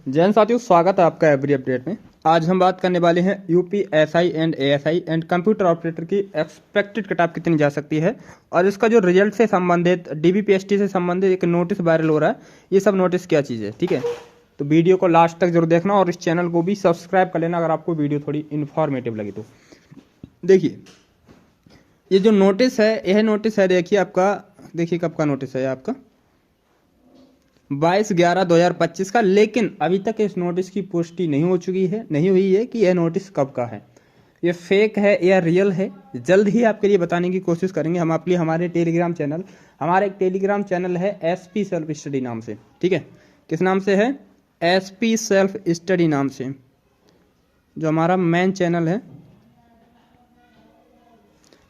जैन साथियों, स्वागत है आपका एवरी अपडेट में। आज हम बात करने वाले हैं UP SI and ASI and computer operator की एक्सपेक्टेड कट ऑफ कितनी जा सकती है और इसका जो रिजल्ट से संबंधित डीबीपीएसटी से संबंधित एक नोटिस वायरल हो रहा है, ये सब नोटिस क्या चीज़ है। ठीक है, तो वीडियो को लास्ट तक जरूर देखना और इस चैनल को भी सब्सक्राइब कर लेना अगर आपको वीडियो थोड़ी इन्फॉर्मेटिव लगी तो। देखिए, ये जो नोटिस है, यह नोटिस है, देखिए आपका, देखिए कब का नोटिस है आपका 22/11/2025 का। लेकिन अभी तक इस नोटिस की पुष्टि नहीं हुई है कि यह नोटिस कब का है, ये फेक है या रियल है। जल्द ही आपके लिए बताने की कोशिश करेंगे हम आपके लिए। हमारा एक टेलीग्राम चैनल है एसपी सेल्फ स्टडी नाम से। ठीक है, किस नाम से है? एसपी सेल्फ स्टडी नाम से, जो हमारा मेन चैनल है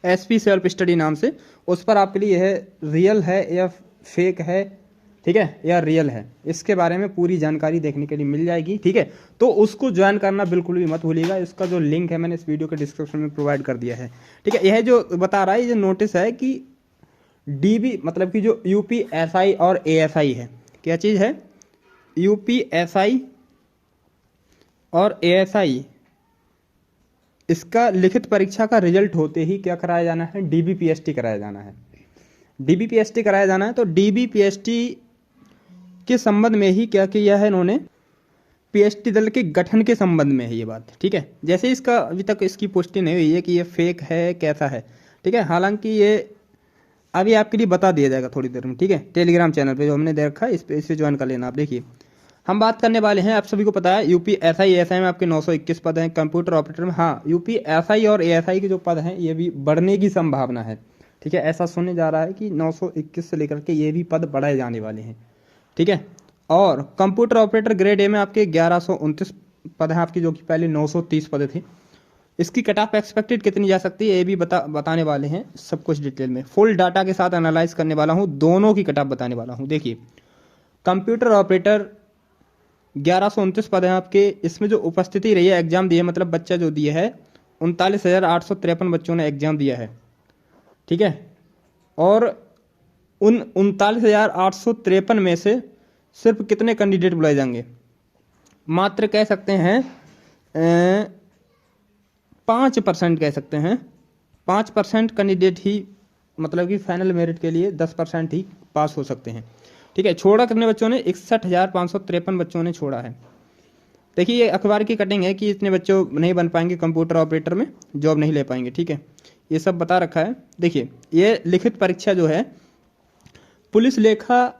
एसपी सेल्फ स्टडी नाम से। उस पर आपके लिए यह रियल है या फेक है, ठीक है, या रियल है, इसके बारे में पूरी जानकारी देखने के लिए मिल जाएगी। ठीक है, तो उसको ज्वाइन करना बिल्कुल भी मत भूलिएगा। इसका जो लिंक है मैंने इस वीडियो के डिस्क्रिप्शन में प्रोवाइड कर दिया है। ठीक है, यह जो बता रहा है, ये नोटिस है कि डीबी मतलब कि जो यूपी एसआई और एएसआई है, क्या चीज़ है? यूपी एसआई और एएसआई, इसका लिखित परीक्षा का रिजल्ट होते ही क्या कराया जाना है? डीबीपीएसटी कराया जाना है। डीबीपीएसटी कराया जाना है, तो डीबीपीएसटी के संबंध में ही क्या किया है इन्होंने? पीएसटी दल के गठन के संबंध में है ये बात। ठीक है, जैसे इसका अभी तक इसकी पुष्टि नहीं हुई है कि ये फेक है कैसा है। ठीक है, हालांकि ये अभी आपके लिए बता दिया जाएगा थोड़ी देर में। ठीक है, टेलीग्राम चैनल पे जो हमने दे रखा है, इस पे इसे ज्वाइन कर लेना आप। देखिए, हम बात करने वाले हैं, आप सभी को पता है यूपी एसआई एएसआई में आपके 921 पद हैं। कंप्यूटर ऑपरेटर में, हाँ, यूपी एसआई और एएसआई के जो पद हैं ये भी बढ़ने की संभावना है। ठीक है, ऐसा सुनने जा रहा है कि 921 से लेकर के ये भी पद बढ़ाए जाने वाले हैं। ठीक है, और कंप्यूटर ऑपरेटर ग्रेड ए में आपके 1129 पद हैं आपकी, जो कि पहले 930 पद थे। इसकी कट ऑफ एक्सपेक्टेड कितनी जा सकती है ये भी बताने वाले हैं, सब कुछ डिटेल में फुल डाटा के साथ एनालाइज करने वाला हूँ, दोनों की कट ऑफ बताने वाला हूँ। देखिए, कंप्यूटर ऑपरेटर 1129 पद हैं आपके। इसमें जो उपस्थिति रही है, एग्जाम दिए, मतलब बच्चा जो दिया है, 39,853 बच्चों ने एग्जाम दिया है। ठीक है, और उन 39,853 में से सिर्फ कितने कैंडिडेट बुलाए जाएंगे? मात्र कह सकते हैं 5% कह सकते हैं। 5% कैंडिडेट ही, मतलब कि फाइनल मेरिट के लिए 10% ही पास हो सकते हैं। ठीक है, छोड़ा कितने बच्चों ने? 61,553 बच्चों ने छोड़ा है। देखिए, ये अखबार की कटिंग है कि इतने बच्चों नहीं बन पाएंगे कंप्यूटर ऑपरेटर में, जॉब नहीं ले पाएंगे। ठीक है, ये सब बता रखा है। देखिए, ये लिखित परीक्षा जो है, पुलिस लेखा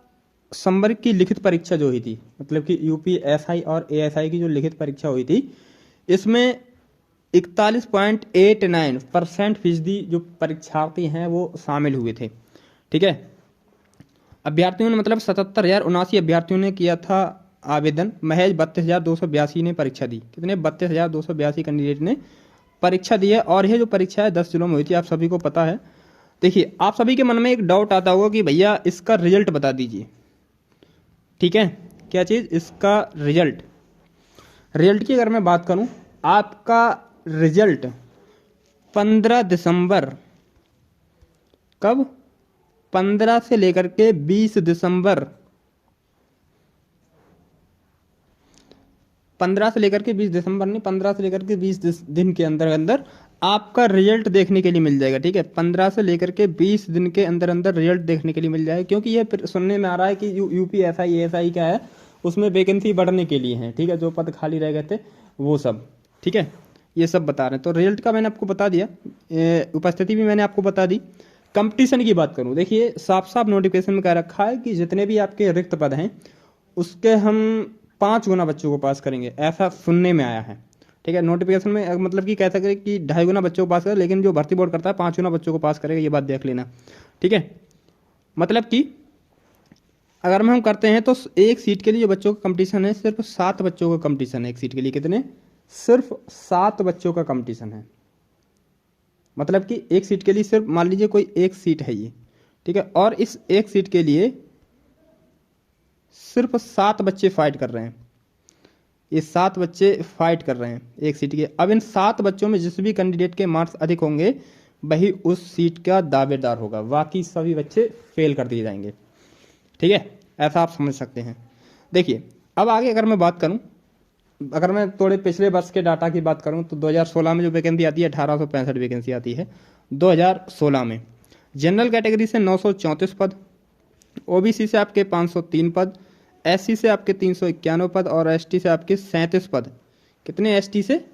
संवर्ग की लिखित परीक्षा जो हुई थी, मतलब कि यूपी एसआई और एएसआई की जो लिखित परीक्षा हुई थी, इसमें 41.89% फीसदी जो परीक्षार्थी हैं वो शामिल हुए थे। ठीक है, अभ्यर्थियों ने, मतलब 77,079 अभ्यर्थियों ने किया था आवेदन, महज 32,282 ने परीक्षा दी। कितने? 32,282 कैंडिडेट ने परीक्षा दी है। और यह जो परीक्षा है 10 जिलों में हुई थी, आप सभी को पता है। देखिए, आप सभी के मन में एक डाउट आता होगा कि भैया इसका रिजल्ट बता दीजिए। ठीक है, क्या चीज़? इसका रिजल्ट की अगर मैं बात करूं, आपका रिजल्ट 15 दिसंबर, कब? 15 से लेकर के 20 दिसंबर, 15 से लेकर के 20 दिसंबर नहीं, 15 से लेकर के 20 दिन के अंदर अंदर आपका रिजल्ट देखने के लिए मिल जाएगा। ठीक है, 15 से लेकर के 20 दिन के अंदर अंदर रिजल्ट देखने के लिए मिल जाएगा, क्योंकि ये सुनने में आ रहा है कि यूपी एसआई एएसआई क्या है, उसमें वैकेंसी बढ़ने के लिए है। ठीक है, जो पद खाली रह गए थे वो सब। ठीक है, ये सब बता रहे हैं। तो रिजल्ट का मैंने आपको बता दिया, उपस्थिति भी मैंने आपको बता दी। कंपटीशन की बात करूँ, देखिए साफ साफ नोटिफिकेशन में कह रखा है कि जितने भी आपके रिक्त पद हैं उसके हम 5 गुना बच्चों को पास करेंगे, ऐसा सुनने में आया है। ठीक है, नोटिफिकेशन में मतलब कि कह सकते कि 2.5 गुना बच्चों को पास करें, लेकिन जो भर्ती बोर्ड करता है 5 गुना बच्चों को पास करेगा, ये बात देख लेना। ठीक है, मतलब कि अगर हम करते हैं तो एक सीट के लिए जो बच्चों का कंपटीशन है, सिर्फ 7 बच्चों का कंपटीशन है एक सीट के लिए। कितने? सिर्फ 7 बच्चों का कंपटीशन है। मतलब कि एक सीट के लिए सिर्फ, मान लीजिए कोई एक सीट है ये, ठीक है, और इस एक सीट के लिए सिर्फ 7 बच्चे फाइट कर रहे हैं। ये 7 बच्चे फाइट कर रहे हैं एक सीट के। अब इन 7 बच्चों में जिस भी कैंडिडेट के मार्क्स अधिक होंगे वही उस सीट का दावेदार होगा, बाकी सभी बच्चे फेल कर दिए जाएंगे। ठीक है, ऐसा आप समझ सकते हैं। देखिए, अब आगे अगर मैं बात करूं, अगर मैं थोड़े पिछले वर्ष के डाटा की बात करूं तो 2016 में जो वैकेंसी आती है 1865 वैकेंसी आती है 2016 में। जनरल कैटेगरी से 934 पद, ओबीसी से आपके 503 पद, एससी से आपके 391 पद और एसटी से आपके 37 पद। कितने एसटी से?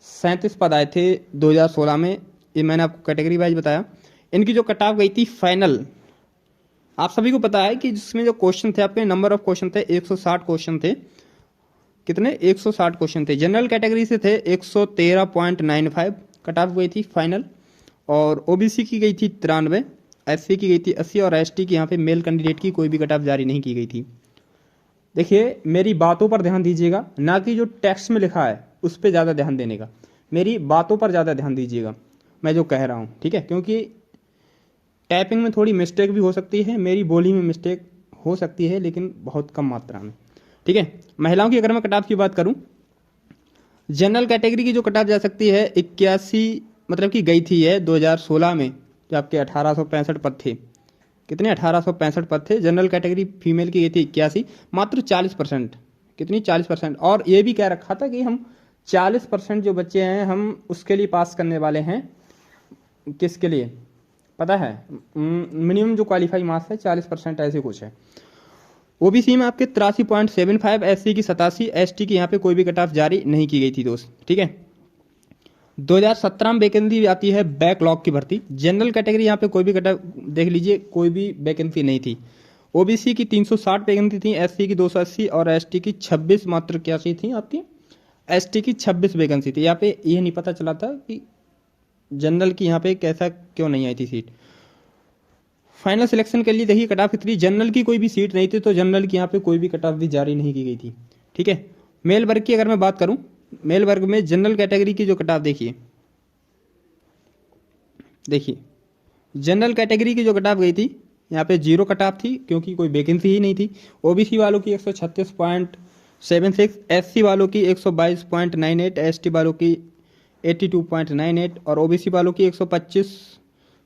37 पद आए थे 2016 में। ये मैंने आपको कैटेगरी वाइज बताया। इनकी जो कट ऑफ गई थी फाइनल, आप सभी को पता है कि जिसमें जो क्वेश्चन थे आपके, नंबर ऑफ क्वेश्चन थे 160 क्वेश्चन थे। कितने? 160 क्वेश्चन थे। जनरल कैटेगरी से थे 113.95 कट ऑफ गई थी फाइनल, और ओबीसी की गई थी 93, एससी की गई थी 80 और एसटी की यहाँ पे मेल कैंडिडेट की कोई भी कट ऑफ जारी नहीं की गई थी। देखिए मेरी बातों पर ध्यान दीजिएगा, ना कि जो टेक्स्ट में लिखा है उस पर ज़्यादा ध्यान देने का। मेरी बातों पर ज़्यादा ध्यान दीजिएगा मैं जो कह रहा हूँ, ठीक है? क्योंकि टाइपिंग में थोड़ी मिस्टेक भी हो सकती है, मेरी बोली में मिस्टेक हो सकती है, लेकिन बहुत कम मात्रा में, ठीक है? महिलाओं की अगर मैं कट ऑफ की बात करूं, जनरल कैटेगरी की जो कट ऑफ जा सकती है 81, मतलब कि गई थी है 2016 में, जो आपके 1865 पद थे। कितने? 1865 पद थे। जनरल कैटेगरी फीमेल की गई थी 81, मात्र 40%। कितनी? 40%। और ये भी कह रखा था कि हम 40% जो बच्चे हैं हम उसके लिए पास करने वाले हैं। किसके लिए पता है? मिनिमम जो क्वालिफाई मार्क्स है 40%, ऐसे कुछ है। ओबीसी में आपके 83.75, एससी की 87, एसटी की यहाँ पे कोई भी कट ऑफ जारी नहीं की गई थी दोस्त, ठीक है? 2017 में वैकेंसी आती है बैकलॉग की भर्ती। जनरल कैटेगरी यहाँ पे कोई भी कट ऑफ देख लीजिए, कोई भी वैकेंसी नहीं थी। ओबीसी की 360 वैकेंसी थी, एससी की 280 और एसटी की 26 मात्र क्या सी थी आपकी? एसटी की 26 वैकेंसी थी। यहाँ पे ये नहीं पता चला था कि जनरल की यहाँ पे कैसा क्यों नहीं आई थी सीट। फाइनल सिलेक्शन के लिए देखिए कट ऑफ कितनी, जनरल की कोई भी सीट नहीं थी, तो जनरल की यहाँ पे कोई भी कट ऑफ भी जारी नहीं की गई थी, ठीक है? मेल वर्ग की अगर मैं बात करूं, मेल वर्ग में जनरल कैटेगरी की जो कट ऑफ देखिए जनरल कैटेगरी की जो कट ऑफ गई थी यहाँ पे 0 कट ऑफ थी, क्योंकि कोई वैकेंसी ही नहीं थी। ओबीसी वालों की 136.76, एससी वालों की 122.98, एसटी वालों की 82.98 और ओबीसी वालों की 125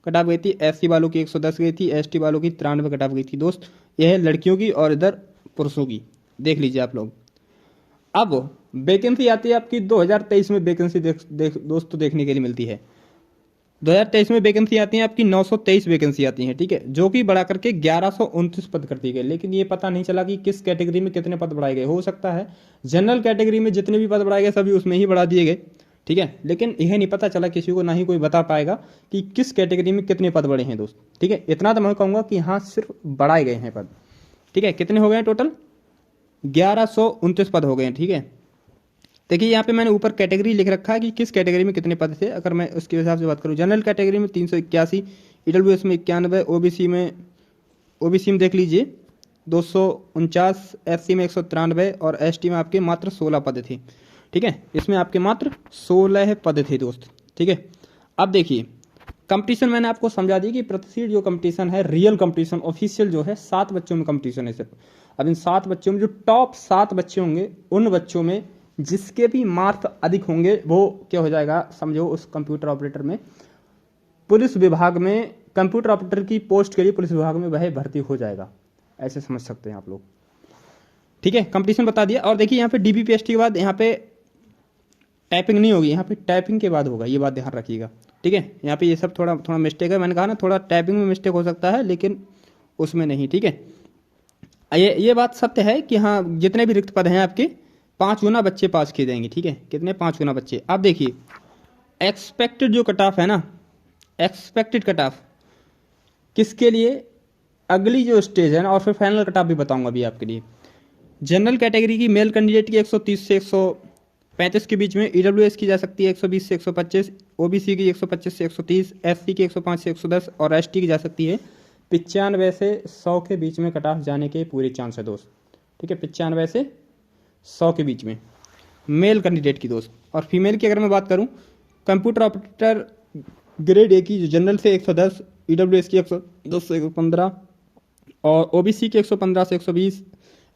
कट ऑफ गई थी, एससी वालों की 110 गई थी, एसटी वालों की 93 कट ऑफ गई थी। दोस्त यह है लड़कियों की और इधर पुरुषों की, देख लीजिए आप लोग। अब वैकेंसी आती है आपकी 2023 में, वैकेंसी दोस्तों देखने के लिए मिलती है 2023 में वैकेंसी आती है आपकी 923 वैकेंसी आती है, ठीक है? जो कि बढ़ा करके 1129 पद कर दी गए। लेकिन ये पता नहीं चला कि किस कैटेगरी में कितने पद बढ़ाए गए। हो सकता है जनरल कैटेगरी में जितने भी पद बढ़ाए गए सभी उसमें ही बढ़ा दिए गए, ठीक है? लेकिन यह नहीं पता चला किसी को, ना ही कोई बता पाएगा कि किस कैटेगरी में कितने पद बढ़े हैं दोस्त, ठीक है? इतना तो मैं कहूँगा कि हाँ सिर्फ बढ़ाए गए हैं पद, ठीक है? कितने हो गए टोटल? 1129 पद हो गए हैं, ठीक है? देखिए यहाँ पे मैंने ऊपर कैटेगरी लिख रखा है कि किस कैटेगरी में कितने पद थे। अगर मैं उसके हिसाब से बात करूँ, जनरल कैटेगरी में 381, ईडब्ल्यूएस में 91, ओबीसी में देख लीजिए 249, एससी में 193 और एसटी में आपके मात्र 16 पद थे, ठीक है? इसमें आपके मात्र 16 पद थे दोस्त, ठीक है? अब देखिए कंपटीशन मैंने आपको समझा दी कि प्रतिशीट जो कंपटीशन है, रियल कंपटीशन ऑफिशियल जो है 7 बच्चों में कंपटीशन है सिर्फ। अब इन 7 बच्चों में जो टॉप 7 बच्चे होंगे, उन बच्चों में जिसके भी मार्क्स अधिक होंगे वो क्या हो जाएगा, समझो उस कंप्यूटर ऑपरेटर में, पुलिस विभाग में, कंप्यूटर ऑपरेटर की पोस्ट के लिए पुलिस विभाग में वह भर्ती हो जाएगा। ऐसे समझ सकते हैं आप लोग, ठीक है? कंपटीशन बता दिया। और देखिए यहाँ पे डीबीपीएसटी के बाद यहाँ पे टाइपिंग नहीं होगी, यहाँ पे टाइपिंग के बाद होगा, ये बात ध्यान रखिएगा, ठीक है? यहाँ पे ये सब थोड़ा मिस्टेक है, मैंने कहा ना थोड़ा टाइपिंग में मिस्टेक हो सकता है, लेकिन उसमें नहीं, ठीक है? ये बात सत्य है कि हाँ जितने भी रिक्त पद हैं आपके 5 गुना बच्चे पास किए जाएंगे, ठीक है? कितने? 5 गुना बच्चे। अब देखिए एक्सपेक्टेड जो कट ऑफ है ना, एक्सपेक्टेड कट ऑफ किसके लिए, अगली जो स्टेज है ना, और फिर फाइनल कट ऑफ भी बताऊंगा अभी आपके लिए। जनरल कैटेगरी की मेल कैंडिडेट की 130 से 135 के बीच में, ईडब्ल्यूएस की जा सकती है 120 से 125, ओबीसी की 125 से 130, एससी की 105 से 110 और एसटी की जा सकती है 95 से 100 के बीच में कट ऑफ जाने के पूरे चांस है दोस्त, ठीक है? 95 से 100 के बीच में मेल कैंडिडेट की दोस्त। और फीमेल की अगर मैं बात करूं, कंप्यूटर ऑपरेटर ग्रेड ए की जो जनरल से 110, ईडब्ल्यूएस की 110 से 115 और ओबीसी की 115 से 120,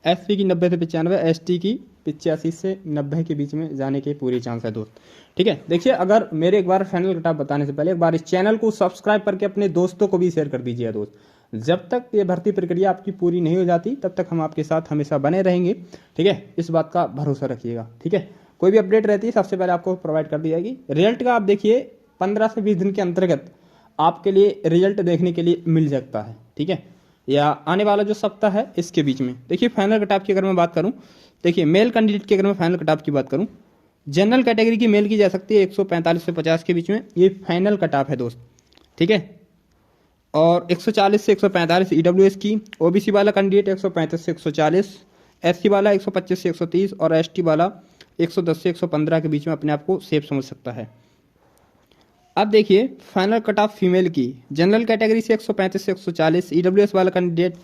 एससी की 90 से 95, एसटी की 85 से 90 के बीच में जाने के पूरे चांस है दोस्त, ठीक है? देखिए अगर मेरे एक बार फाइनल कट ऑफ बताने से पहले एक बार इस चैनल को सब्सक्राइब करके अपने दोस्तों को भी शेयर कर दीजिए दोस्त। जब तक ये भर्ती प्रक्रिया आपकी पूरी नहीं हो जाती तब तक हम आपके साथ हमेशा बने रहेंगे, ठीक है। इस बात का भरोसा रखिएगा, ठीक है। कोई भी अपडेट रहती है सबसे पहले आपको प्रोवाइड कर दी जाएगी। रिजल्ट का आप देखिए 15 से 20 दिन के अंतर्गत आपके लिए रिजल्ट देखने के लिए मिल सकता है, ठीक है, या आने वाला जो सप्ताह है इसके बीच में। देखिए फाइनल कट ऑफ की अगर मैं बात करूं, देखिए मेल कैंडिडेट की अगर मैं फाइनल कट ऑफ की बात करूं, जनरल कैटेगरी की मेल की जा सकती है 145 से 50 के बीच में, ये फाइनल कट ऑफ है दोस्त, ठीक है। और 140 से 145 ईडब्ल्यूएस की, ओबीसी वाला कैंडिडेट 135 से 140, एससी वाला 125 से 130 और एसटी वाला 110 से 115 के बीच में अपने आप को सेफ समझ सकता है। अब देखिए फाइनल कट ऑफ फीमेल की, जनरल कैटेगरी से 135 से 140, ईडब्ल्यूएस वाला कैंडिडेट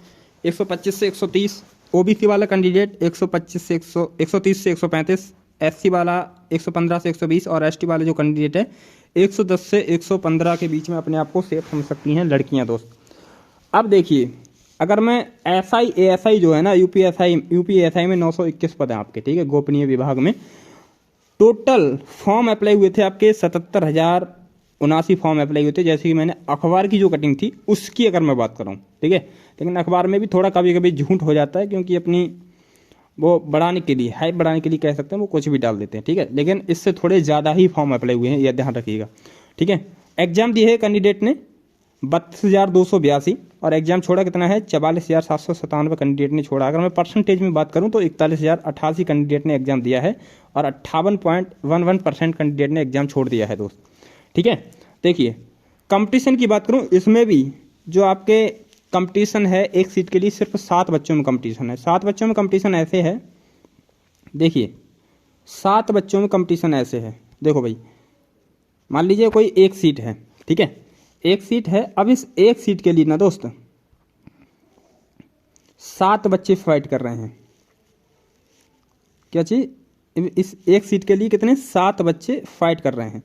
125 से 130, ओबीसी वाला कैंडिडेट 125 से 130 से 135, एससी वाला 115 से 120 और एसटी वाला जो कैंडिडेट है 110 से 115 के बीच में अपने आप को सेफ समझ सकती हैं लड़कियां दोस्त। अब देखिए अगर मैं एसआई एएसआई जो है ना, यूपीएसआई में 921 पद हैं आपके, ठीक है, गोपनीय विभाग में। टोटल फॉर्म अप्लाई हुए थे आपके 77,079 फॉर्म अप्लाई हुए थे, जैसे कि मैंने अखबार की जो कटिंग थी उसकी अगर मैं बात करूँ, ठीक है। लेकिन अखबार में भी थोड़ा कभी कभी झूठ हो जाता है, क्योंकि अपनी वो बढ़ाने के लिए, हाइप बढ़ाने के लिए कह सकते हैं, वो कुछ भी डाल देते हैं, ठीक है। लेकिन इससे थोड़े ज़्यादा ही फॉर्म अप्लाई हुए हैं, यह ध्यान रखिएगा, ठीक है। एग्जाम दिए है कैंडिडेट ने 32,282 और एग्जाम छोड़ा कितना है 44,797 कैंडिडेट ने छोड़ा। अगर मैं परसेंटेज में बात करूं तो 41,088 कैंडिडेट ने एग्जाम दिया है और 58.11% कैंडिडेट ने एग्जाम छोड़ दिया है दोस्त, ठीक है। देखिए कंपटीशन की बात करूं, इसमें भी जो आपके कंपटीशन है एक सीट के लिए सिर्फ 7 बच्चों में कंपटीशन है। 7 बच्चों में कंपटीशन ऐसे है, देखिए 7 बच्चों में कंपटीशन ऐसे है, देखो भाई मान लीजिए कोई एक सीट है, ठीक है, एक सीट है। अब इस एक सीट के लिए ना दोस्त 7 बच्चे फाइट कर रहे हैं, क्या चीज, इस एक सीट के लिए कितने 7 बच्चे फाइट कर रहे हैं।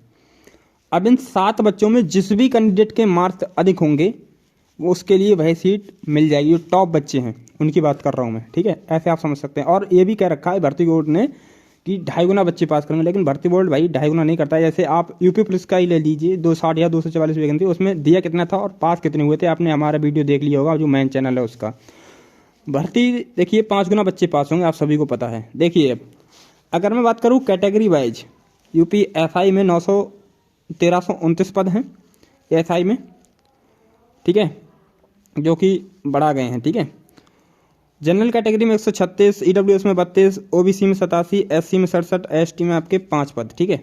अब इन 7 बच्चों में जिस भी कैंडिडेट के मार्क्स अधिक होंगे वो उसके लिए वह सीट मिल जाएगी। जो टॉप बच्चे हैं उनकी बात कर रहा हूँ मैं, ठीक है, ऐसे आप समझ सकते हैं। और ये भी कह रखा है भर्ती बोर्ड ने कि 2.5 गुना बच्चे पास करेंगे, लेकिन भर्ती बोर्ड भाई 2.5 गुना नहीं करता है। जैसे आप यूपी पुलिस का ही ले लीजिए, 260 या 244 वैकेंसी, उसमें दिया कितना था और पास कितने हुए थे, आपने हमारा वीडियो देख लिया होगा जो मेन चैनल है उसका। भर्ती देखिए 5 गुना बच्चे पास होंगे, आप सभी को पता है। देखिए अगर मैं बात करूँ कैटेगरी वाइज, यूपीएसआई में 1329 पद हैं एएसआई में, ठीक है, जो कि बढ़ा गए हैं, ठीक है। जनरल कैटेगरी में 136, ईडब्ल्यूएस में 32, ओबीसी में 87, एससी में 67, एसटी में आपके 5 पद, ठीक है।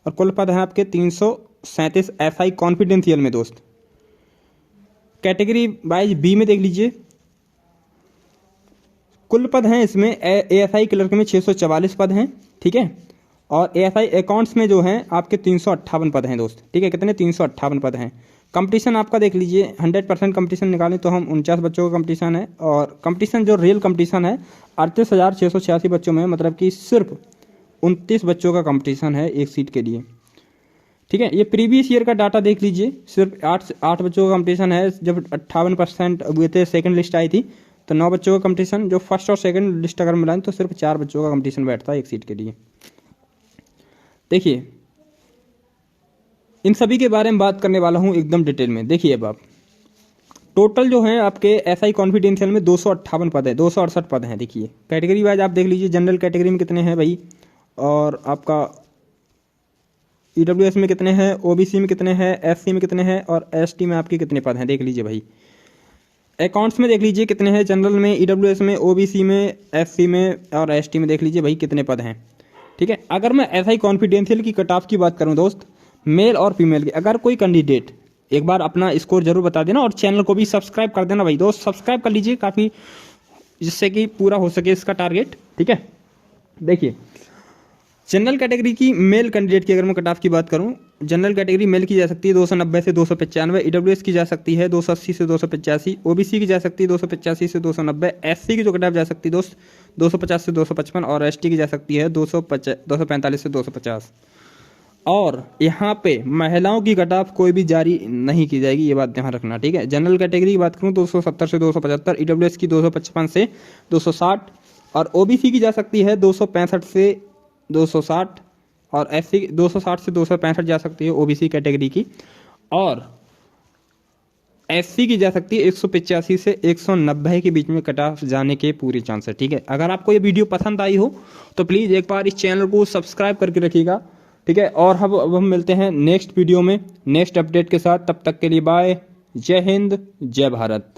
और कुल पद हैं आपके 337 एसआई कॉन्फिडेंशियल में दोस्त। कैटेगरी वाइज बी में देख लीजिए, कुल पद हैं इसमें एएसआई क्लर्क में 644 पद हैं, ठीक है। और एएसआई अकाउंट्स में जो हैं आपके 358 पद हैं दोस्त, ठीक है, कितने 358 पद हैं। कंपटीशन आपका देख लीजिए 100% कंपटीशन निकालें तो हम 49 बच्चों का कंपटीशन है, और कंपटीशन जो रियल कंपटीशन है 38,686 बच्चों में, मतलब कि सिर्फ 29 बच्चों का कंपटीशन है एक सीट के लिए, ठीक है। ये प्रीवियस ईयर का डाटा देख लीजिए, सिर्फ 8 बच्चों का कंपटीशन है। जब 58% हुए थे, सेकंड लिस्ट आई थी तो 9 बच्चों का कंपटीशन, जो फर्स्ट और सेकंड लिस्ट अगर मिलाएं तो सिर्फ 4 बच्चों का कंपटीशन बैठता है एक सीट के लिए। देखिए इन सभी के बारे में बात करने वाला हूं एकदम डिटेल में। देखिए अब आप टोटल जो है आपके एसआई कॉन्फिडेंशियल में 258 पद है, 268 पद हैं। देखिए कैटेगरी वाइज आप देख लीजिए, जनरल कैटेगरी में कितने हैं भाई, और आपका ईडब्ल्यूएस में कितने हैं, ओबीसी में कितने हैं, एससी में कितने हैं, और एसटी में आपके कितने पद हैं देख लीजिए भाई। अकाउंट्स में देख लीजिए कितने हैं, जनरल में, ईडब्ल्यूएस में, ओबीसी में, एससी में और एसटी में देख लीजिए भाई कितने पद हैं, ठीक है। अगर मैं एसआई कॉन्फिडेंशियल की कट ऑफ की बात करूं दोस्त, मेल और फीमेल की, अगर कोई कैंडिडेट एक बार अपना स्कोर जरूर बता देना, और चैनल को भी सब्सक्राइब कर देना भाई दोस्त, सब्सक्राइब कर लीजिए काफ़ी, जिससे कि पूरा हो सके इसका टारगेट, ठीक है। देखिए जनरल कैटेगरी की मेल कैंडिडेट की अगर मैं कट ऑफ की बात करूं, जनरल कैटेगरी मेल की जा सकती है 290 से 295, ईडब्ल्यूएस की जा सकती है 280 से 285, ओबीसी की जा सकती है 285 से 290, एससी की जो कट ऑफ जा सकती है दोस्त 250 से 255, और एसटी की जा सकती है 245 से 250। और यहाँ पे महिलाओं की कट ऑफ कोई भी जारी नहीं की जाएगी, ये बात ध्यान रखना, ठीक है। जनरल कैटेगरी की बात करूँ 270 से 275, ईडब्ल्यूएस की 255 से 260, और ओबीसी की जा सकती है 265 से 260, और एससी 260 से 265 जा सकती है ओबीसी कैटेगरी की। और SC की जा सकती है 185 से 190 के बीच में कट ऑफ जाने के पूरे चांस है। ठीक है, अगर आपको ये वीडियो पसंद आई हो तो प्लीज़ एक बार इस चैनल को सब्सक्राइब करके रखिएगा। ठीक है, और अब हम मिलते हैं नेक्स्ट वीडियो में नेक्स्ट अपडेट के साथ। तब तक के लिए बाय, जय हिंद, जय भारत।